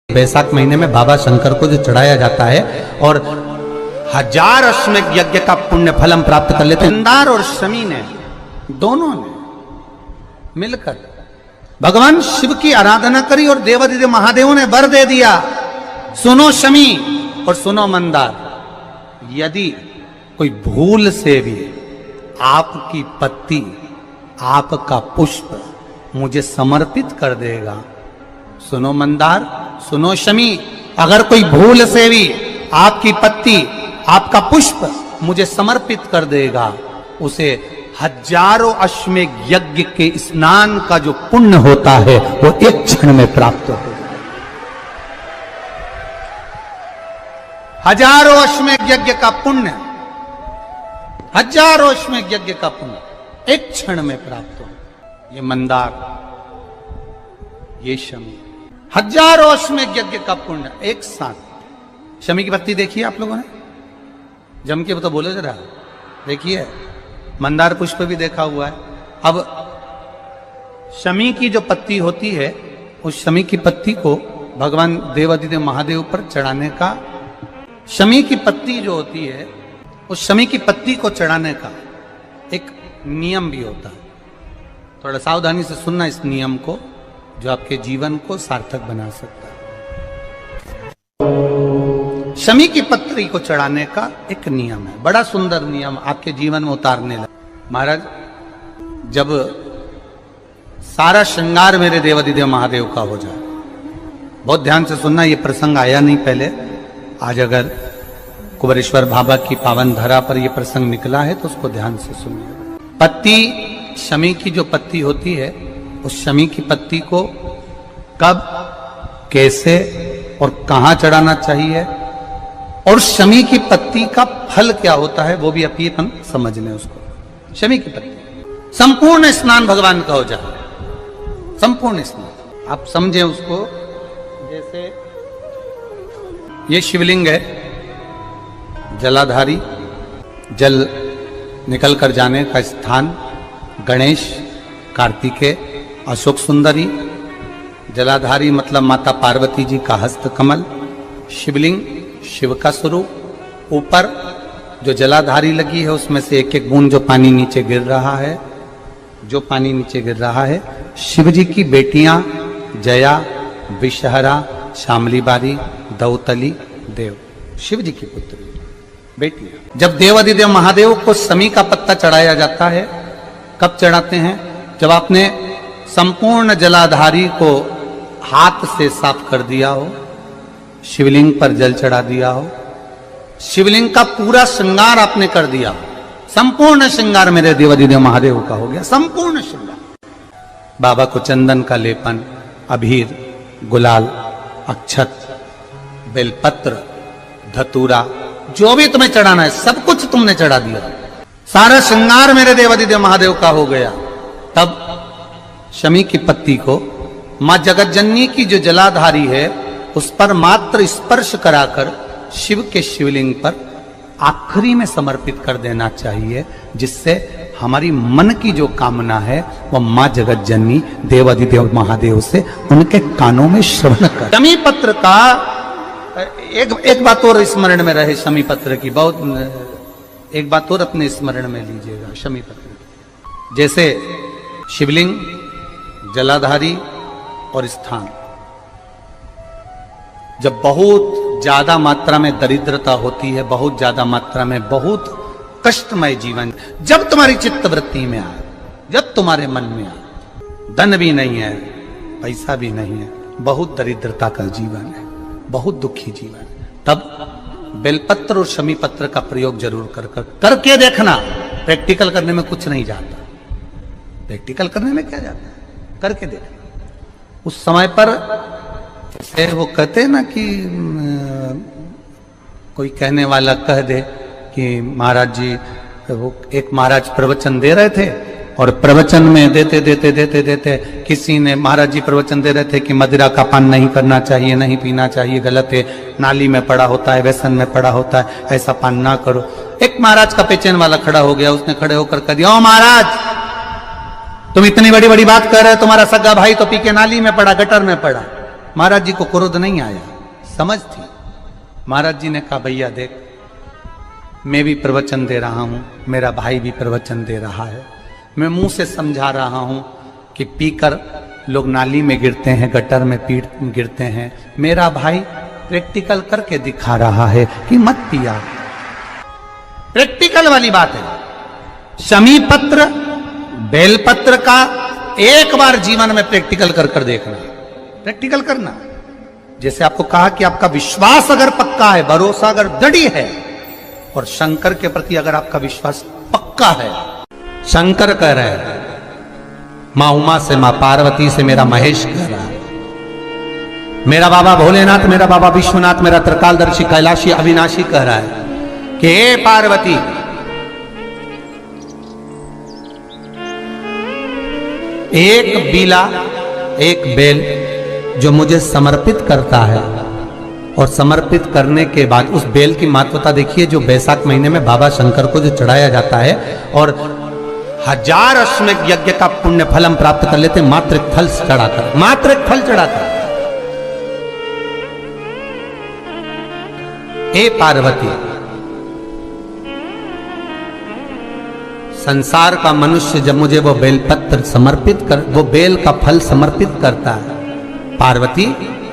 बैसाख महीने में बाबा शंकर को जो चढ़ाया जाता है और 1000 अश्वमेध यज्ञ का पुण्य फल हम प्राप्त कर लेते हैं। मंदार और शमी ने दोनों ने मिलकर भगवान शिव की आराधना करी और देवादिदेव महादेव ने वर दे दिया, सुनो शमी और सुनो मंदार, यदि कोई भूल से भी आपकी पत्ती आपका पुष्प मुझे समर्पित कर देगा, सुनो मंदार सुनो शमी, अगर कोई भूल से भी आपकी पत्ती आपका पुष्प मुझे समर्पित कर देगा, उसे 1000 अश्वमेध यज्ञ के स्नान का जो पुण्य होता है वो एक क्षण में प्राप्त होगा। 1000 अश्वमेध यज्ञ का पुण्य, 1000 अश्वमेध यज्ञ का पुण्य एक क्षण में प्राप्त हो। ये मंदार, ये शमी, 1000 अश्वमेध यज्ञ का पुण्य एक साथ। शमी की पत्ती देखिए आप लोगों ने, जम के तो बोले जरा, देखिए मंदार पुष्प भी देखा हुआ है। अब शमी की जो पत्ती होती है, उस शमी की पत्ती को भगवान देवादिदेव महादेव पर चढ़ाने का, शमी की पत्ती जो होती है उस शमी की पत्ती को चढ़ाने का एक नियम भी होता है। थोड़ा सावधानी से सुनना इस नियम को, जो आपके जीवन को सार्थक बना सकता है। शमी की पत्री को चढ़ाने का एक नियम है, बड़ा सुंदर नियम, आपके जीवन में उतारने लगा। महाराज, जब सारा श्रृंगार मेरे देवादिदेव महादेव का हो जाए, बहुत ध्यान से सुनना, ये प्रसंग आया नहीं पहले, आज अगर कुबेरेश्वर बाबा की पावन धरा पर यह प्रसंग निकला है तो उसको ध्यान से सुनिए। पत्ती, शमी की जो पत्ती होती है, उस शमी की पत्ती को कब, कैसे और कहां चढ़ाना चाहिए, और शमी की पत्ती का फल क्या होता है वो भी अभी अपन समझ लें उसको। शमी की पत्ती, संपूर्ण स्नान भगवान का हो जाए, संपूर्ण स्नान आप समझे उसको। जैसे ये शिवलिंग है, जलाधारी, जल निकल कर जाने का स्थान, गणेश, कार्तिकेय, अशोक सुंदरी, जलाधारी मतलब माता पार्वती जी का हस्त कमल, शिवलिंग शिव का स्वरूप, ऊपर जो जलाधारी लगी है उसमें से एक एक बूंद जो पानी नीचे गिर रहा है, जो पानी नीचे गिर रहा है, शिव जी की बेटियां जया, विषहरा, शामली बारी, दौतली, देव, शिव जी की पुत्री बेटियां। जब देवादिदेव महादेव को शमी का पत्ता चढ़ाया जाता है, कब चढ़ाते हैं, जब आपने संपूर्ण जलाधारी को हाथ से साफ कर दिया हो, शिवलिंग पर जल चढ़ा दिया हो, शिवलिंग का पूरा श्रृंगार आपने कर दिया हो, संपूर्ण श्रृंगार मेरे देवादिदेव महादेव का हो गया, संपूर्ण श्रृंगार। बाबा को चंदन का लेपन, अबीर, गुलाल, अक्षत, बेलपत्र, धतूरा, जो भी तुम्हें चढ़ाना है सब कुछ तुमने चढ़ा दिया, सारा श्रृंगार मेरे देवादिदेव महादेव का हो गया। तब शमी की पत्ती को मां जगत जननी की जो जलाधारी है उस पर मात्र स्पर्श कराकर शिव के शिवलिंग पर आखिरी में समर्पित कर देना चाहिए, जिससे हमारी मन की जो कामना है वह मां जगत जननी देवादिदेव महादेव से उनके कानों में श्रवण कर। शमी पत्र का एक बात और स्मरण में रहे, शमी पत्र की बहुत एक बात और अपने स्मरण में लीजिएगा। शमी पत्र जैसे शिवलिंग, जलाधारी और स्थान, जब बहुत ज्यादा मात्रा में दरिद्रता होती है, बहुत ज्यादा मात्रा में बहुत कष्टमय जीवन, जब तुम्हारी चित्त वृत्ति में आए, जब तुम्हारे मन में आए, धन भी नहीं है, पैसा भी नहीं है, बहुत दरिद्रता का जीवन है, बहुत दुखी जीवन है, तब बेलपत्र और शमी पत्र का प्रयोग जरूर करके देखना। प्रैक्टिकल करने में कुछ नहीं जाता, प्रैक्टिकल करने में क्या जाता है, करके देखना। उस समय पर जैसे वो कहते हैं ना कि कोई कहने वाला कह दे कि महाराज जी, वो एक महाराज प्रवचन दे रहे थे और प्रवचन में देते देते देते देते किसी ने, महाराज जी प्रवचन दे रहे थे कि मदिरा का पान नहीं करना चाहिए, नहीं पीना चाहिए, गलत है, नाली में पड़ा होता है, व्यसन में पड़ा होता है, ऐसा पान ना करो। एक महाराज का पेचेन वाला खड़ा हो गया, उसने खड़े होकर कह दिया, ओ महाराज तुम इतनी बड़ी बड़ी बात कर रहे हो, तुम्हारा सगा भाई तो पी के नाली में पड़ा, गटर में पड़ा, महाराज जी को क्रोध नहीं आया, समझ थी। महाराज जी ने कहा भैया देख, मैं भी प्रवचन दे रहा हूं, मेरा भाई भी प्रवचन दे रहा है, मैं मुंह से समझा रहा हूं कि पीकर लोग नाली में गिरते हैं, गटर में गिरते हैं, मेरा भाई प्रैक्टिकल करके दिखा रहा है कि मत पिया। प्रैक्टिकल वाली बात है। शमी पत्र बेलपत्र का एक बार जीवन में प्रैक्टिकल कर कर देखना, प्रैक्टिकल करना। जैसे आपको कहा कि आपका विश्वास अगर पक्का है, भरोसा अगर दृढ़ है, और शंकर के प्रति अगर आपका विश्वास पक्का है, शंकर कह रहे हैं, मां उमा से, मां पार्वती से, मेरा महेश कह रहा है, मेरा बाबा भोलेनाथ, मेरा बाबा विश्वनाथ, मेरा त्रिकालदर्शी कैलाशी अविनाशी कह रहा है कि हे पार्वती, एक बीला, एक बेल जो मुझे समर्पित करता है, और समर्पित करने के बाद उस बेल की महत्वता देखिए, जो बैसाख महीने में बाबा शंकर को जो चढ़ाया जाता है, और 1000 अश्वमेध यज्ञ का पुण्य फल हम प्राप्त कर लेते, मात्र एक फल चढ़ाकर, मात्र एक फल चढ़ाकर। हे पार्वती, संसार का मनुष्य जब मुझे वो बेलपत्र समर्पित कर, वो बेल का फल समर्पित करता है, पार्वती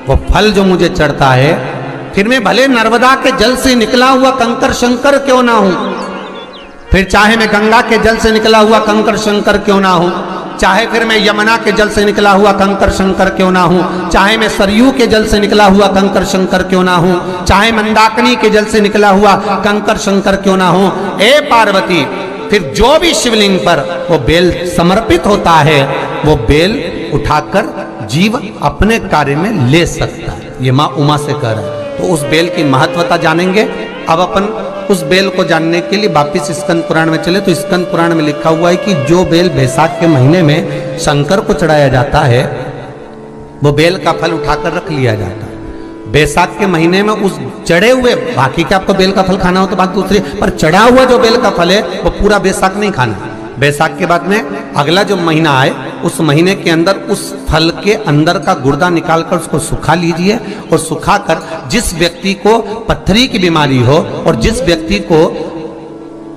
वो फल जो मुझे चढ़ता है, फिर मैं भले नर्मदा के जल से निकला हुआ कंकर शंकर क्यों ना हूं, फिर चाहे मैं गंगा के जल से निकला हुआ कंकर शंकर क्यों ना हूं, चाहे फिर मैं यमुना के जल से निकला हुआ कंकर शंकर क्यों ना हूं, चाहे मैं सरयू के जल से निकला हुआ कंकर शंकर क्यों ना हूं, चाहे मंदाकिनी के जल से निकला हुआ कंकर शंकर क्यों ना हूं, ए पार्वती, फिर जो भी शिवलिंग पर वो बेल समर्पित होता है, वो बेल उठाकर जीव अपने कार्य में ले सकता है। ये मां उमा से कह रहा है। तो उस बेल की महत्वता जानेंगे। अब अपन उस बेल को जानने के लिए वापिस स्कंद पुराण में चले, तो स्कंद पुराण में लिखा हुआ है कि जो बेल बैसाख के महीने में शंकर को चढ़ाया जाता है, वो बेल का फल उठाकर रख लिया जाता है। बैसाख के महीने में उस चढ़े हुए, बाकी के आपको बेल का फल खाना हो तो बात दूसरी, पर चढ़ा हुआ जो बेल का फल है वो पूरा बैसाख नहीं खाना। बैसाख के बाद में अगला जो महीना आए, उस महीने के अंदर उस फल के अंदर का गुर्दा निकालकर उसको सुखा लीजिए, और सुखाकर जिस व्यक्ति को पथरी की बीमारी हो, और जिस व्यक्ति को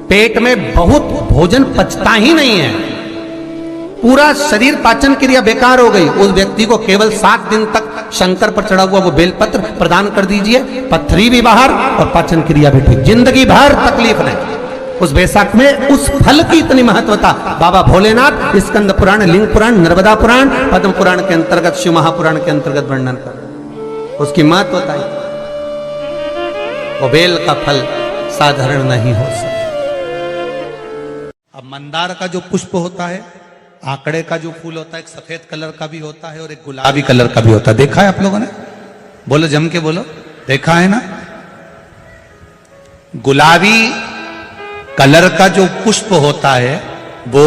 पेट में बहुत भोजन पचता ही नहीं है, पूरा शरीर पाचन क्रिया बेकार हो गई, उस व्यक्ति को केवल 7 दिन तक शंकर पर चढ़ा हुआ वो बेलपत्र प्रदान कर दीजिए, पथरी भी बाहर और पाचन क्रिया भी ठीक, जिंदगी भर तकलीफ नहीं। उस बैसाख में उस फल की इतनी महत्वता बाबा भोलेनाथ स्कंद पुराण, लिंग पुराण, नर्मदा पुराण, पद्म पुराण के अंतर्गत, शिव महापुराण के अंतर्गत वर्णन कर, उसकी महत्वता है। वो बेल का फल साधारण नहीं हो सकता। अब मंदार का जो पुष्प होता है, आंकड़े का जो फूल होता है, एक सफेद कलर का भी होता है और एक गुलाबी कलर का भी होता है। देखा है आप लोगों ने? बोलो, जम के बोलो, देखा है ना? गुलाबी कलर का जो पुष्प होता है, वो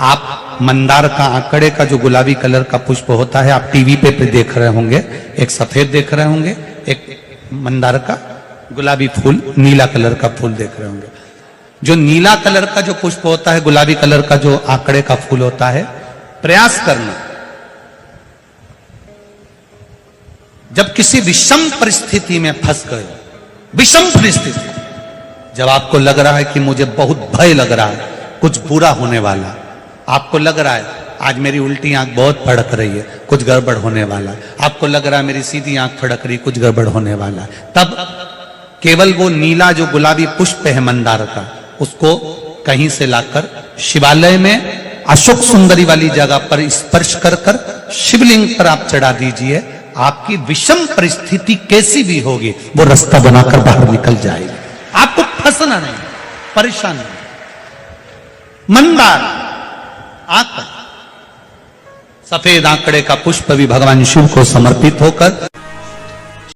आप मंदार का, आंकड़े का जो गुलाबी कलर का पुष्प होता है, आप टीवी पे देख रहे होंगे, एक सफेद देख रहे होंगे, एक मंदार का गुलाबी फूल, नीला कलर का फूल देख रहे होंगे। जो नीला कलर का जो पुष्प होता है, गुलाबी कलर का जो आंकड़े का फूल होता है, प्रयास करना, जब किसी विषम परिस्थिति में फंस गए, विषम परिस्थिति, जब आपको लग रहा है कि मुझे बहुत भय लग रहा है, कुछ बुरा होने वाला, आपको लग रहा है आज मेरी उल्टी आंख बहुत फड़क रही है, कुछ गड़बड़ होने वाला है, आपको लग रहा है मेरी सीधी आंख फड़क रही, कुछ गड़बड़ होने वाला है, तब केवल वो नीला जो गुलाबी पुष्प है मंदार का, उसको कहीं से लाकर शिवालय में अशोक सुंदरी वाली जगह पर स्पर्श कर कर शिवलिंग पर आप चढ़ा दीजिए। आपकी विषम परिस्थिति कैसी भी होगी, वो रास्ता बनाकर बाहर निकल जाएगी, आपको फंसना नहीं, परेशान नहीं। मंदार आंकड़ा, सफेद आंकड़े का पुष्प भी भगवान शिव को समर्पित होकर